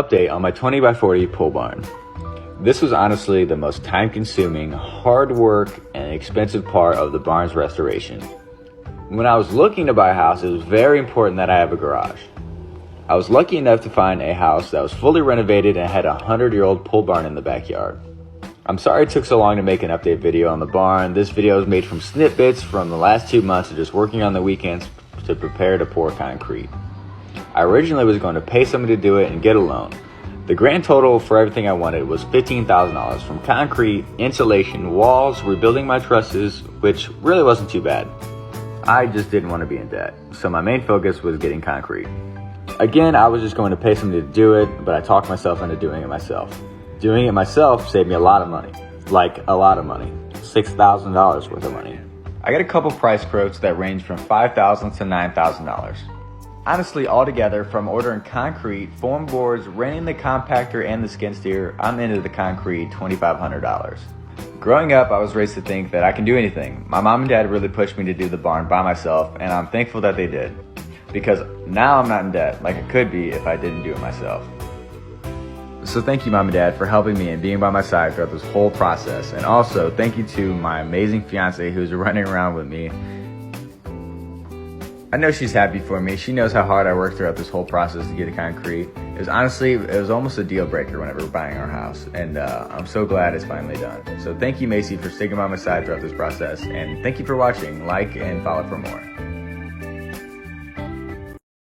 Update on my 20 by 40 pole barn. This was honestly the most time-consuming, hard work, and expensive part of the barn's restoration. When I was looking to buy a house, it was very important that I have a garage. I was lucky enough to find a house that was fully renovated and had a 100-year-old pole barn in the backyard. I'm sorry it took so long to make an update video on the barn. This video is made from snippets from the last 2 months of just working on the weekends to prepare to pour concrete. I originally was going to pay somebody to do it and get a loan. The grand total for everything I wanted was $15,000 from concrete, insulation, walls, rebuilding my trusses, which really wasn't too bad. I just didn't want to be in debt, so my main focus was getting concrete. Again, I was just going to pay somebody to do it, but I talked myself into doing it myself. Doing it myself saved me a lot of money. Like a lot of money. $6,000 worth of money. I got a couple price quotes that range from $5,000 to $9,000. Honestly, altogether, from ordering concrete, foam boards, renting the compactor, and the skid steer, I'm into the concrete $2,500. Growing up, I was raised to think that I can do anything. My mom and dad really pushed me to do the barn by myself, and I'm thankful that they did. Because now I'm not in debt like I could be if I didn't do it myself. So thank you, Mom and Dad, for helping me and being by my side throughout this whole process. And also, thank you to my amazing fiance who's running around with me. I know she's happy for me. She knows how hard I worked throughout this whole process to get the concrete. It was almost a deal breaker whenever we're buying our house. And I'm so glad it's finally done. So thank you, Macy, for sticking by my side throughout this process. And thank you for watching. Like and follow for more.